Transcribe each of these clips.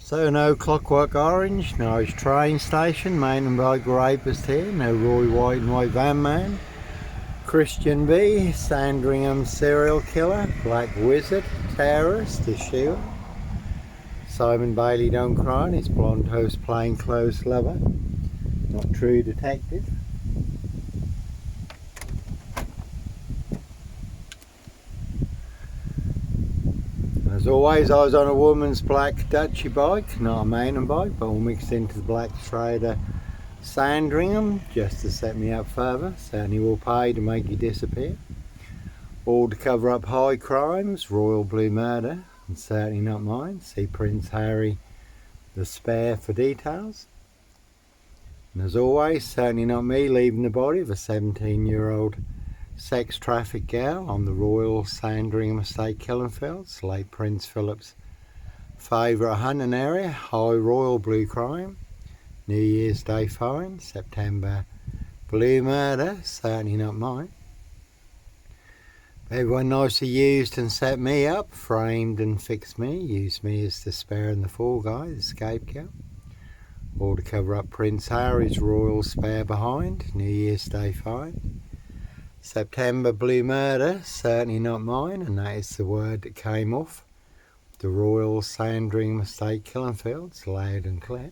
So no Clockwork Orange, Norwich train station, mountain bike Rapist here, no Roy White and White Van Man, Christian B, Sandringham serial killer, Black Wizard, terrorist, Yeshua, Simon Bailey don't cry, his blonde host plainclothes lover, not true detective. As always, I was on a woman's black Dutchy bike, not a mountain bike, but all mixed into the black Schrader Sandringham, just to set me up further. Certainly will pay to make you disappear. All to cover up high crimes, royal blue murder, and certainly not mine. See Prince Harry the Spare for details. And as always, certainly not me leaving the body of a 17-year-old sex trafficked girl on the Royal Sandringham Estate, Killenfields, late Prince Philip's favourite hunting area, high royal blue crime, New Year's Day fine, September blue murder, certainly not mine. Everyone nicely used and set me up, framed and fixed me, used me as the spare and the fall guy, the scapegoat. All to cover up Prince Harry's royal spare behind, New Year's Day fine. September blue murder, certainly not mine, and that is the word that came off the Royal Sandringham Estate, Killenfields, loud and clear.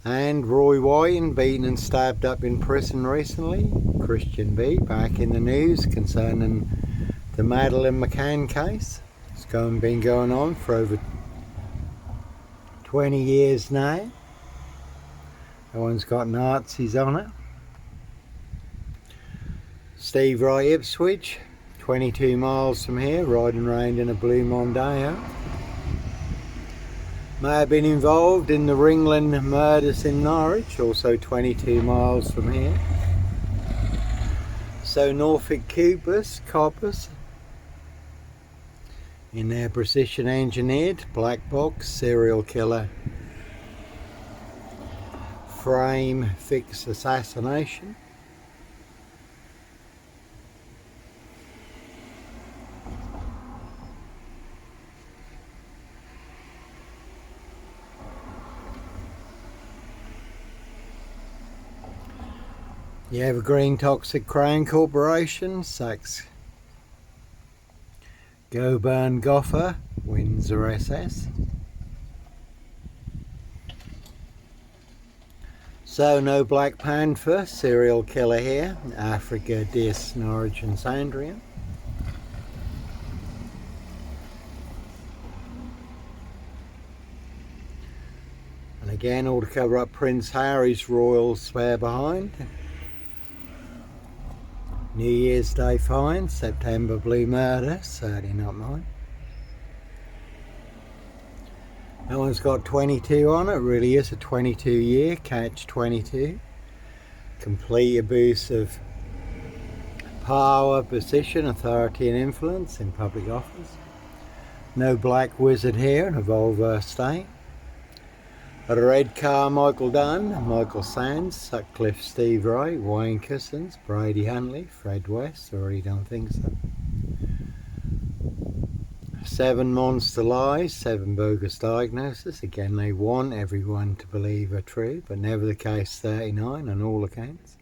And Roy Whiten beaten and stabbed up in prison recently. Christian B back in the news concerning the Madeleine McCann case. It's been going on for over 20 years now. That one's got Nazis on it. Steve Wright, Ipswich, 22 miles from here, riding around in a blue Mondeo. May have been involved in the Ringland murders in Norwich, also 22 miles from here. So Norfolk coppers in their precision engineered black box serial killer frame fix assassination. The Evergreen Toxic Crown Corporation sacks Goburn Goffer, Windsor SS. So no Black Panther, serial killer here, Africa, Dis, Norwich and Sandringham. And again, all to cover up Prince Harry's royal spare behind. New Year's Day fine, September blue murder, certainly not mine. That one's got 22 on it, really is a 22 year, catch 22. Complete abuse of power, position, authority and influence in public office. No Black Wizard here in a Volvo estate. A red car, Michael Dunn, Michael Sands, Sutcliffe, Steve Wright, Wayne Cousins, Brady Huntley, Fred West, already don't think so. 7 monster lies, 7 bogus diagnoses. Again, they want everyone to believe are true, but never the case 39 on all accounts.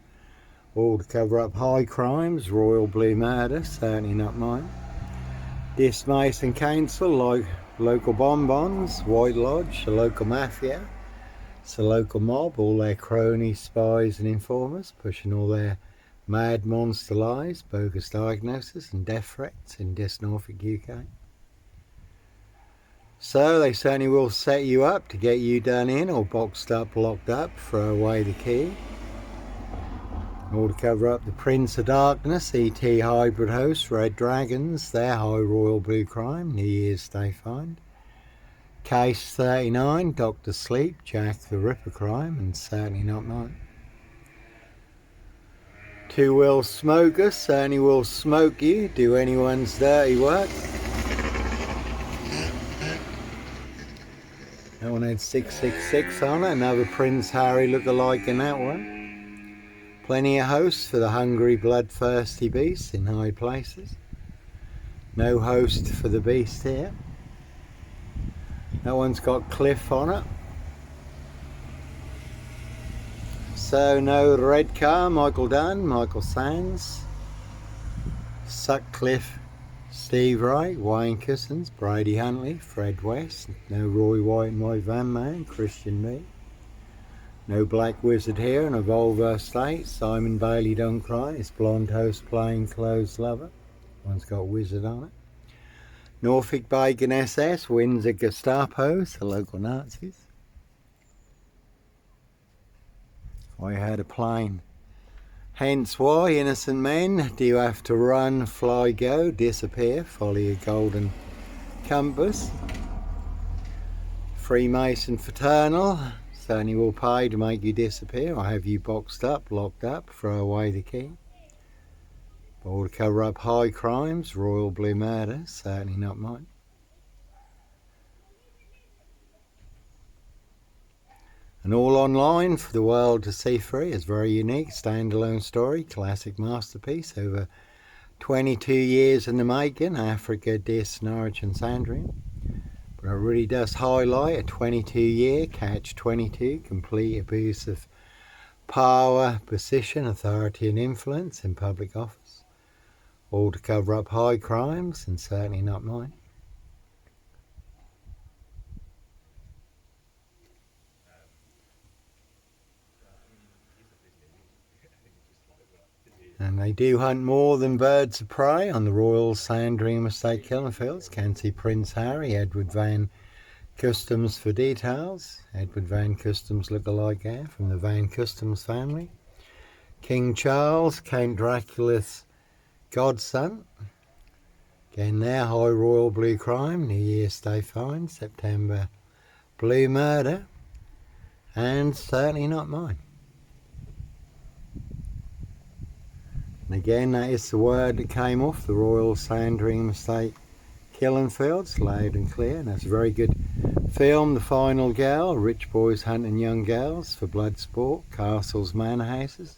All to cover up high crimes, royal blue murder, certainly not mine. Dismace and council, like local bonbons, White Lodge, the local mafia, it's the local mob, all their cronies, spies and informers, pushing all their mad monster lies, bogus diagnoses and death threats in Dis Norfolk, UK. So they certainly will set you up to get you done in or boxed up, locked up, throw away the key. All to cover up the Prince of Darkness, ET hybrid host, Red Dragons, their high royal blue crime, New Year's Day find. Case 39, Dr. Sleep, Jack the Ripper crime, and certainly not mine. 2 will smoke us, certainly will smoke you, do anyone's dirty work. That one had 666 on it, another Prince Harry look-alike in that one. Plenty of hosts for the hungry, bloodthirsty beasts in high places. No host for the beast here. That one's got Cliff on it. So no red car, Michael Dunn, Michael Sands, Sutcliffe, Steve Wright, Wayne Cousins, Brady Huntley, Fred West, no Roy White and White Van Man, Christian Lee, no Black Wizard here, no Volvo State, Simon Bailey Don't Cry, it's Blonde Host Plain Clothes Lover, one's got Wizard on it, Norfolk Bacon SS, Windsor Gestapos, the local Nazis. I had a plane. Hence why, innocent men, do you have to run, fly, go, disappear, follow your golden compass? Freemason fraternal, certainly will pay to make you disappear, or have you boxed up, locked up, throw away the key. Or to cover up high crimes, royal blue murder, certainly not mine. And all online for the world to see free. It's very unique, standalone story, classic masterpiece over 22 years in the making, Africa, Dis, Norwich and Sandringham. But it really does highlight a 22-year catch-22, complete abuse of power, position, authority and influence in public office. All to cover up high crimes and certainly not mine. And they do hunt more than birds of prey on the Royal Sandringham Estate killing fields. Can see Prince Harry, Edward Van Customs for details. Edward Van Customs look-alike there from the Van Customs family. King Charles, Count Dracula's godson. Again there, high royal blue crime, New Year's Day fine, September blue murder, and certainly not mine. And again, that is the word that came off the Royal Sandringham Estate killing fields, loud and clear. And that's a very good film, The Final Girl, rich boys hunting young girls for blood sport, castles, manor houses,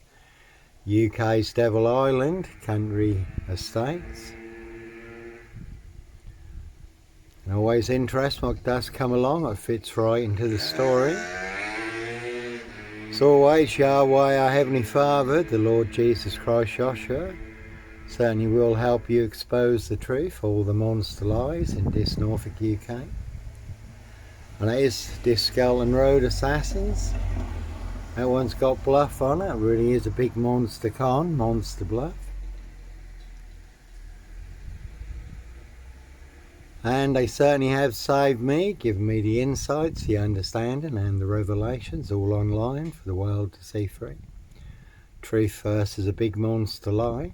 UK's Devil Island, country estates. And always interest what does come along, it fits right into the story. As always, Yahweh, our Heavenly Father, the Lord Jesus Christ, Joshua, certainly will help you expose the truth, all the monster lies in this Norfolk, UK. And that is this Skeleton Road Assassins. That one's got Bluff on it, really is a big monster con, Monster Bluff. And they certainly have saved me, given me the insights, the understanding and the revelations, all online for the world to see free. Truth versus a big monster lie.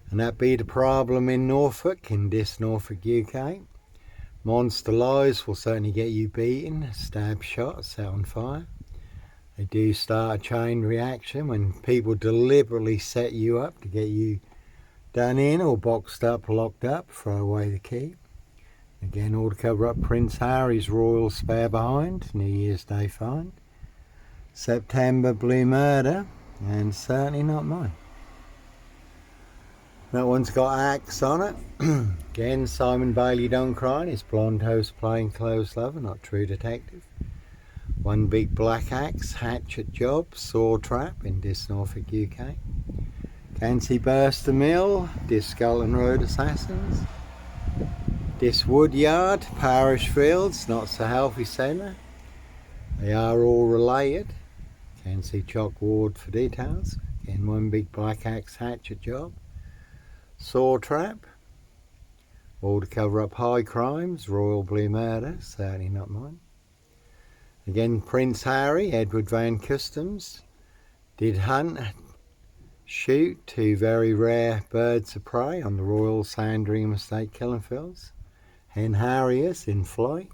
And that be the problem in Norfolk, in this Norfolk, UK. Monster lies will certainly get you beaten, stabbed, shot, set on fire. They do start a chain reaction when people deliberately set you up to get you done in or boxed up, locked up, throw away the key. Again, all to cover up Prince Harry's royal spare behind, New Year's Day fine, September blue murder, and certainly not mine. That one's got Axe on it. Again, Simon Bailey Don't Cry, his blonde host plain clothes lover, not true detective. One big black axe, hatchet job, saw trap in this Norfolk, UK. Can see Burst the Mill, this Skeleton Road Assassins. This Woodyard, Parish Fields, not so healthy centre. They are all related. Can see Chalk Ward for details. Again, one big black axe hatchet job. Saw trap. All to cover up high crimes, royal blue murder, certainly not mine. Again, Prince Harry, Edward Van Customs, did hunt, shoot two very rare birds of prey on the Royal Sandringham Estate killing fields. Hen harriers in flight.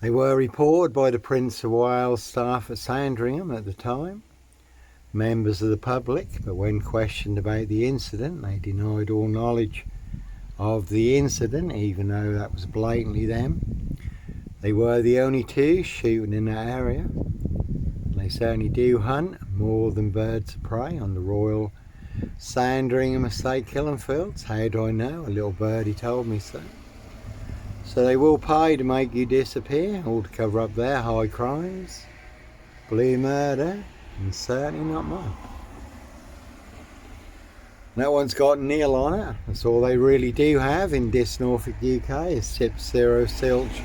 They were reported by the Prince of Wales staff at Sandringham at the time, members of the public, but when questioned about the incident, they denied all knowledge of the incident, even though that was blatantly them. They were the only two shooting in that area. They certainly do hunt more than birds of prey on the Royal Sandringham Estate killing fields. How do I know? A little birdie told me so. So they will pay to make you disappear, all to cover up their high crimes, blue murder, and certainly not mine. That one's got nil on it. That's all they really do have in this Norfolk UK is SIP 0 Silch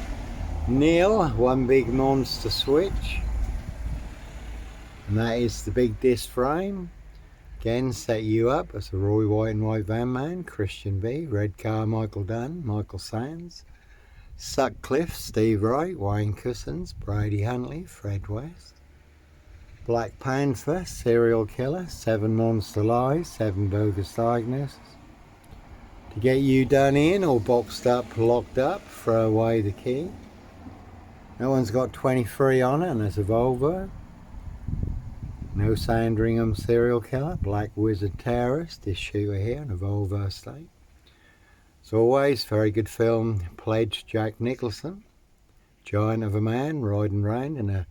nil, one big monster switch. And that is the big disc frame. Again, set you up as a Roy White and White Van Man, Christian B, Red Car, Michael Dunn, Michael Sands, Sutcliffe, Steve Wright, Wayne Cousins, Brady Huntley, Fred West, Black Panther, Serial Killer, 7 Monster Lies, 7 Bogus Diagnoses. To get you done in or boxed up, locked up, throw away the key. That one's got 23 on it and it's a Volvo. No Sandringham Serial Killer, Black Wizard Terrorist, this shooter here in a Volvo estate. As always, very good film, Pledge Jack Nicholson, giant of a man riding round in a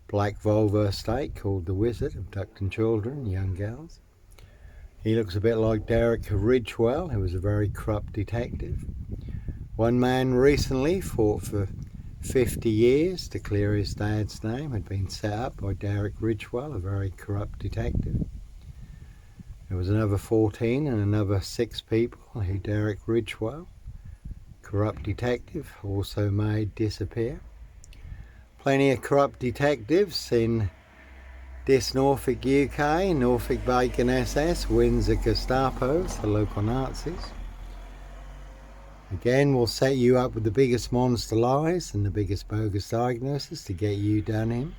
black Volvo estate called The Wizard, abducting children and young girls. He looks a bit like Derek Ridgewell, who was a very corrupt detective. One man recently fought for 50 years to clear his dad's name, had been set up by Derek Ridgewell, a very corrupt detective. There was another 14 and another 6 people who Derek Ridgewell, corrupt detective, also made disappear. Plenty of corrupt detectives in this Norfolk UK, Norfolk Bacon SS, Windsor Gestapos, the local Nazis. Again, we'll set you up with the biggest monster lies and the biggest bogus diagnosis to get you done in.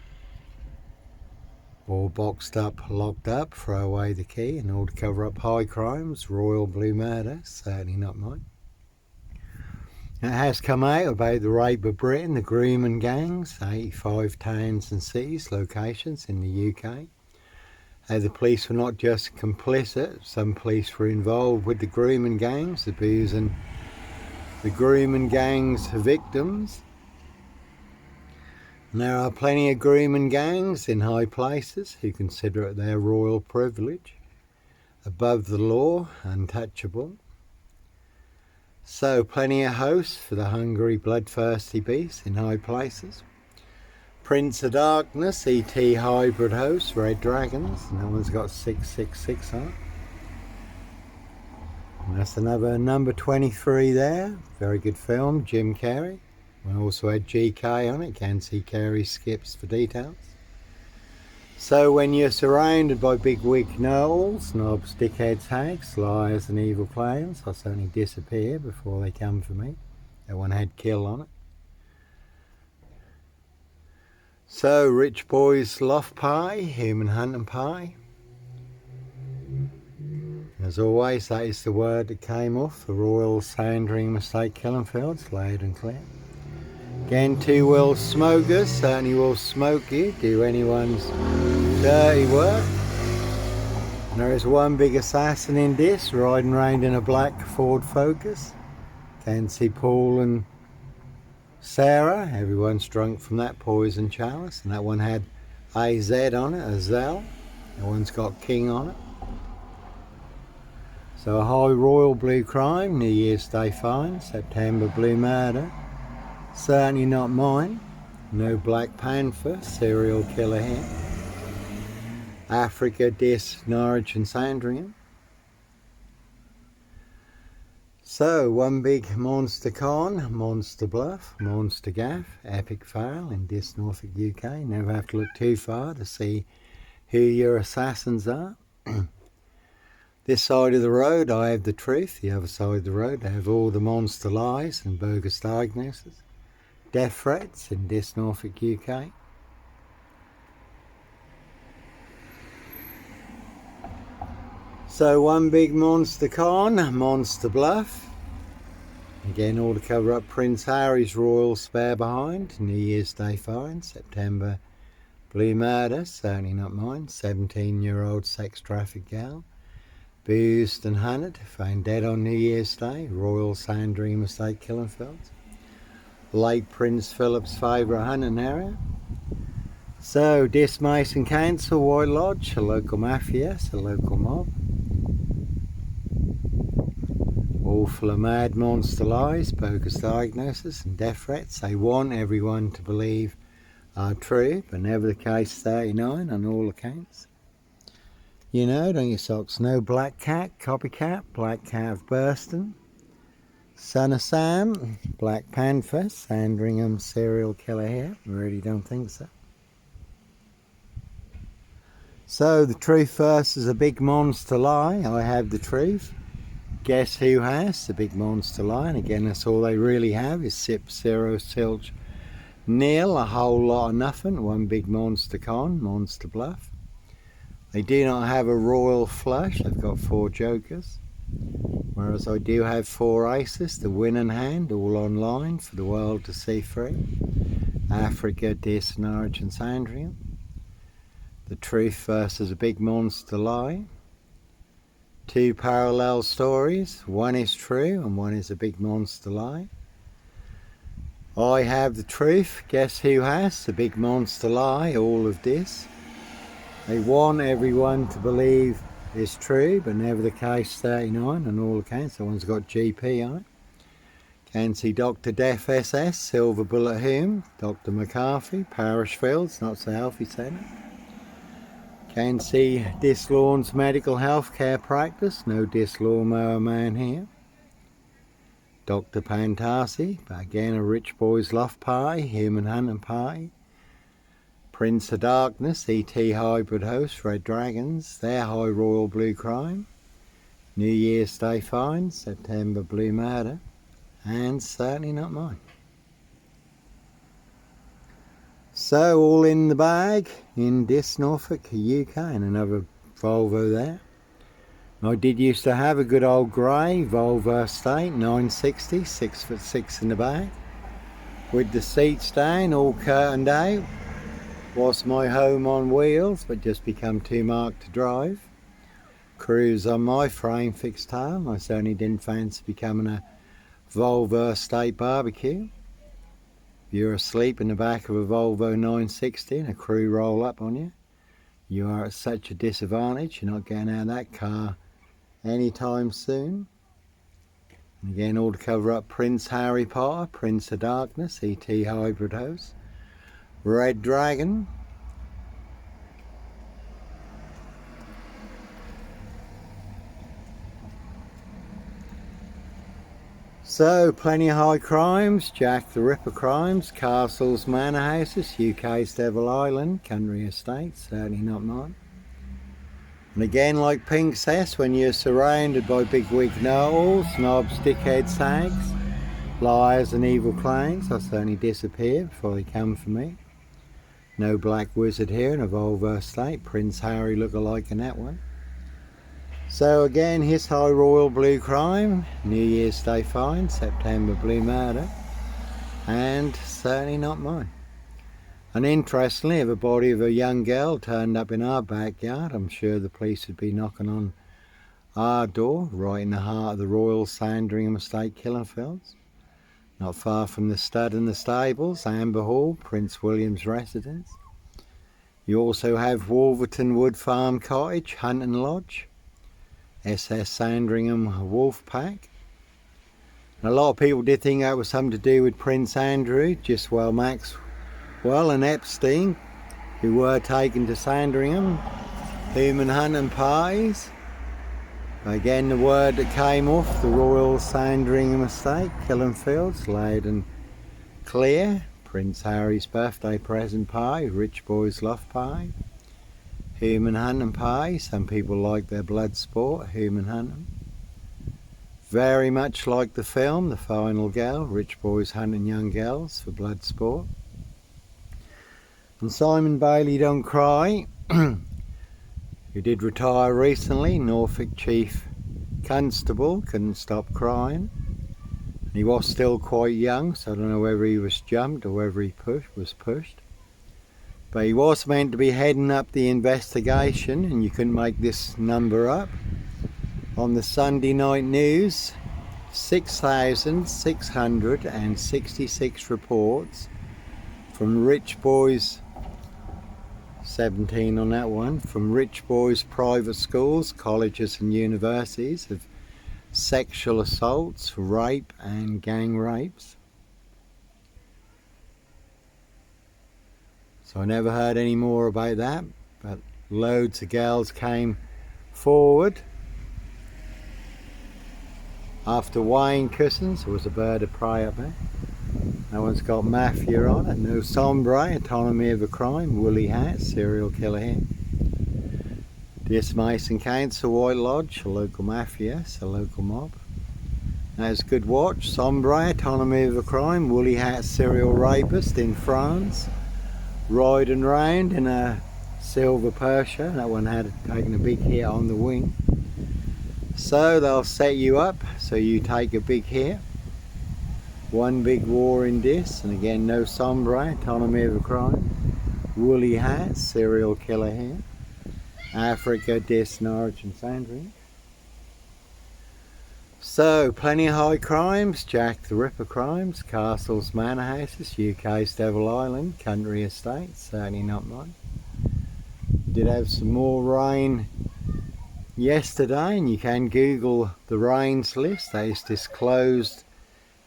Or boxed up, locked up, throw away the key in order to cover up high crimes, royal blue murder, certainly not mine. It has come out about the rape of Britain, the grooming gangs, 85 towns and cities, locations in the UK. How the police were not just complicit, some police were involved with the grooming gangs, abusing the grooming gangs victims. And there are plenty of grooming gangs in high places who consider it their royal privilege, above the law, untouchable. So plenty of hosts for the hungry, bloodthirsty beasts in high places. Prince of Darkness, ET hybrid hosts, Red Dragons, and that one's got 666 on it. And that's another number 23 there, very good film, Jim Carrey. We also had GK on it, can see Carrey skips for details. So when you're surrounded by big wig gnolls, snobs, dickheads, hags, liars and evil clowns, I'll certainly disappear before they come for me. That one had kill on it. So rich boys love pie, human hunting pie. As always, that is the word that came off the Royal Sandringham Estate killing fields, loud and clear. Again, 2 will smokers, certainly will smoke you, do anyone's dirty work. And there is one big assassin in this, riding around in a black Ford Focus. Can see Paul and Sarah, everyone's drunk from that poison chalice. And that one had AZ on it, Azel. That one's got King on it. So a high royal blue crime, New Year's Day fine, September blue murder. Certainly not mine. No Black Panther, serial killer here. Africa, Dis, Norwich and Sandringham. So, one big monster con, monster bluff, monster gaff, epic fail in Dis, Norfolk UK. Never have to look too far to see who your assassins are. This side of the road I have the truth, the other side of the road I have all the monster lies and bogus diagnoses. Death threats in this Norfolk UK. So one big monster con, monster bluff. Again, all to cover up Prince Harry's royal spare behind, New Year's Day fine, September blue murder, certainly not mine, 17-year-old sex traffic gal. Boozed and hunted, found dead on New Year's Day, Royal Sandringham Estate killing fields. Late Prince Philip's favourite hunting area. So, Dis Mason Council, White Lodge, a local mafia, a local mob. all full of mad monster lies, bogus diagnoses and death threats they want everyone to believe are true, but never the case 39 on all accounts. You know, don't your socks know Black Cat, Copycat, Black Cat of Burston, Son of Sam, Black Panther, Sandringham serial killer here? Really don't think so. So the truth first is a big monster lie. I have the truth. Guess who has the big monster lie? And again, that's all they really have is sip, zero, silch, nil, a whole lot of nothing. One big monster con, monster bluff. They do not have a royal flush. They've got 4 jokers. Whereas I do have 4 aces, the winning hand, all online for the world to see free. Africa, Dis, Norwich and Sandringham. The truth versus a big monster lie. 2 parallel stories. One is true and one is a big monster lie. I have the truth. Guess who has the big monster lie? All of this. They want everyone to believe it's true, but never the case 39 on all accounts. That one's got GP on it. Can see Dr. Death SS, Silver Bullet Hume, Dr. McCarthy, Parish Fields, not so healthy centre. Can see Dislaw's medical healthcare practice, no Dislaw man here. Dr. Pantasi, but again a rich boys love party, human hunting party. Prince of Darkness, ET hybrid host, Red Dragons, their high royal blue crime. New Year's Day fine, September blue murder, and certainly not mine. So all in the bag in Dis, Norfolk, UK, and another Volvo there. I did used to have a good old grey Volvo Estate 960, 6'6" in the back, with the seats down, all curtained out. Was my home on wheels, but just become too marked to drive. Cruise on my frame fixed tail. I certainly didn't fancy becoming a Volvo Estate barbecue. If you're asleep in the back of a Volvo 960 and a crew roll up on you, you are at such a disadvantage. You're not getting out of that car anytime soon. And again, all to cover up Prince Harry Potter, Prince of Darkness, ET hybrid host, Red Dragon. So, plenty of high crimes, Jack the Ripper crimes, castles, manor houses, UK's Devil Island, country estates, certainly not mine. And again, like Pink says, when you're surrounded by bigwig know-alls, snobs, dickheads, hags, liars and evil clowns, I certainly disappear before they come for me. No black wizard here in a Volvo Estate, Prince Harry look-alike in that one. So again, his high royal blue crime, New Year's Day fine, September blue murder, and certainly not mine. And interestingly, if a body of a young girl turned up in our backyard, I'm sure the police would be knocking on our door, right in the heart of the Royal Sandringham Estate killing fields. Not far from the stud and the stables, Amber Hall, Prince William's residence. You also have Wolverton Wood Farm Cottage, Hunting Lodge, SS Sandringham Wolf Pack. And a lot of people did think that was something to do with Prince Andrew, just while Maxwell and Epstein, who were taken to Sandringham, human hunting parties. Again, the word that came off the Royal Sandringham Estate, killing fields, loud and clear. Prince Harry's birthday present pie, rich boys love pie. Human hunting pie, some people like their blood sport, human hunting. Very much like the film, The Final Girl, rich boys hunting young girls for blood sport. And Simon Bailey Don't Cry, who did retire recently, Norfolk Chief Constable, couldn't stop crying. He was still quite young, so I don't know whether he was jumped or whether he was pushed. But he was meant to be heading up the investigation, and you couldn't make this number up. On the Sunday night news, 6,666 reports from rich boys, 17 on that one, from rich boys' private schools, colleges and universities have sexual assaults, rape and gang rapes. So I never heard any more about that, but loads of girls came forward after weighing cushions. There was a bird of prey up there. That one's got mafia on it. No sombre, autonomy of a crime, woolly hat, serial killer here. This Mason Council, White Lodge, a local mafia, a local mob. That's a good watch. Sombre, autonomy of a crime, woolly hat, serial rapist in France. Riding round in a silver Persia. That one had taken a big hit on the wing. So they'll set you up so you take a big hit. One big war in this, and again no sombre, autonomy of a crime. Woolly hat, serial killer here. Africa, dis, Norwich and Sandringham. So plenty of high crimes, Jack the Ripper crimes, castles, manor houses, UK's Devil Island, country estates, certainly not mine. Did have some more rain yesterday, and you can Google the rains list. They disclosed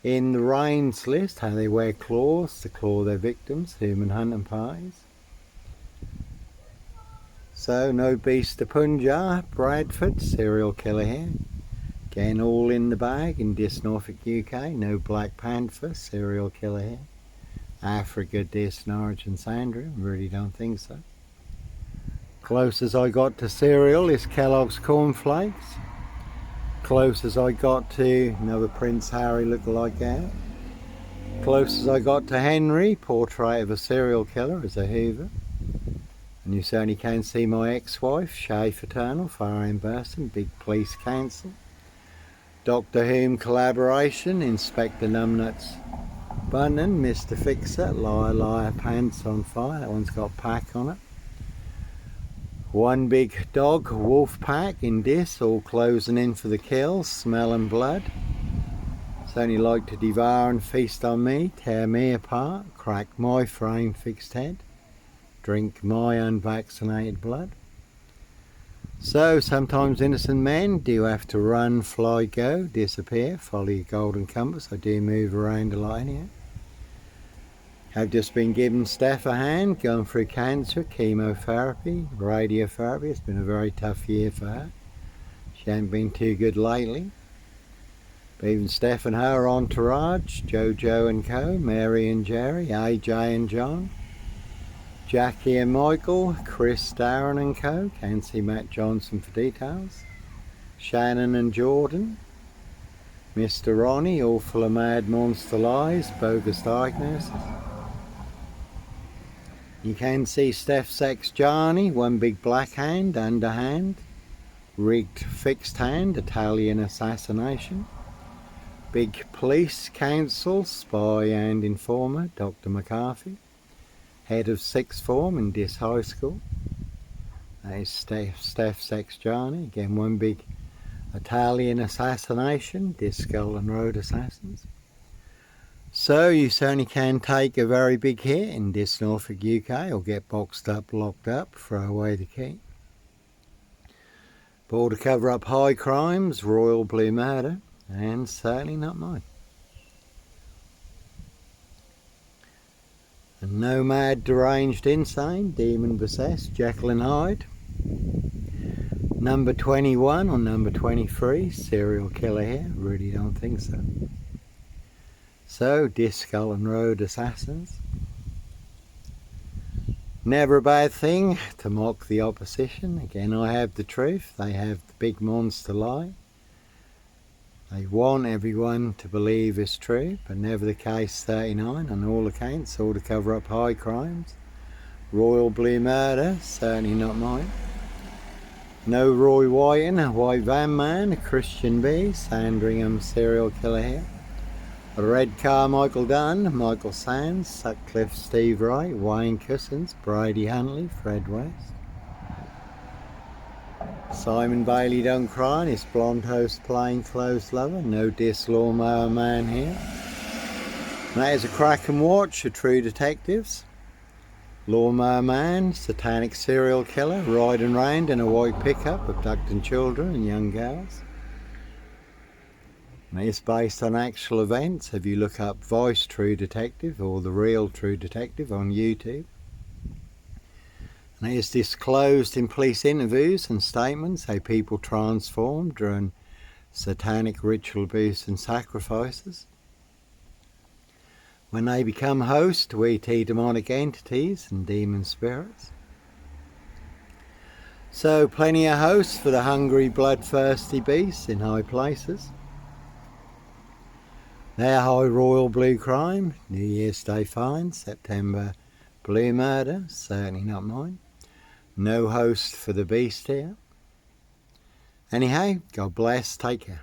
in the rains list how they wear claws to claw their victims, human hunting parties. So no beast of Punjab, Bradford, serial killer here. Again all in the bag in dis Norfolk UK, no Black Panther, serial killer here. Africa, dis Norwich and Sandringham, really don't think so. Closest I got to cereal is Kellogg's cornflakes. Closest I got to another Prince Harry lookalike there. Closest I got to Henry, portrait of a serial killer as a Hoover. And you certainly can see my ex-wife, Shay Fraternal, Fareham Burston, big police council. Doctor Whom collaboration, Inspector Numbnuts Bunnan, Mr. Fixer, Liar Liar Pants on Fire, that one's got pack on it. One big dog, wolf pack in this, all closing in for the kill, smelling blood. It's only like to devour and feast on me, tear me apart, crack my frame fixed head, drink my unvaccinated blood. So sometimes innocent men do have to run, fly, go, disappear, follow your golden compass. I do move around a lot here. I've just been giving Steph a hand, going through cancer, chemotherapy, radiotherapy. It's been a very tough year for her. She hasn't been too good lately. But even Steph and her entourage, Jojo and co, Mary and Jerry, AJ and John, Jackie and Michael, Chris, Darren and co, can see Matt Johnson for details, Shannon and Jordan, Mr. Ronnie, all full of mad monster lies, bogus diagnoses. You can see Steph's ex Johnny, one big black hand, underhand, rigged fixed hand, Italian assassination, big police council, spy and informer, Dr. McCarthy, head of sixth form in this high school. That is Steph's ex Johnny, again one big Italian assassination, this Skull and Road assassins. So you certainly can take a very big hit in this Norfolk UK, or get boxed up, locked up, throw away the key. But all to cover up high crimes, royal blue murder, and certainly not mine. And no mad, deranged, insane, demon possessed, Jekyll and Hyde. Number 21 or number 23, serial killer here, really don't think so. So, Skull and Road assassins. Never a bad thing to mock the opposition. Again, I have the truth, they have the big monster lie. They want everyone to believe it's true, but never the case 39 on all accounts, all to cover up high crimes. Royal blue murder, certainly not mine. No Roy Whiting, a white van man, a Christian B, Sandringham serial killer here. A red car Michael Dunn, Michael Sands, Sutcliffe Steve Wright, Wayne Cousins, Brady Huntley, Fred West. Simon Bailey don't cry, his blonde host plain clothes lover, no dis lawnmower man here. And that is a cracking watch, a true detectives. Lawnmower man, satanic serial killer, riding round in a white pickup, abducting children and young girls. And it's based on actual events. If you look up Voice True Detective or The Real True Detective on YouTube. And it is disclosed in police interviews and statements how people transformed during satanic ritual abuse and sacrifices. When they become hosts to ET demonic entities and demon spirits. So plenty of hosts for the hungry, bloodthirsty beasts in high places. Their high royal blue crime, New Year's Day fine, September blue murder, certainly not mine. No host for the beast here. Anyhow, God bless, take care.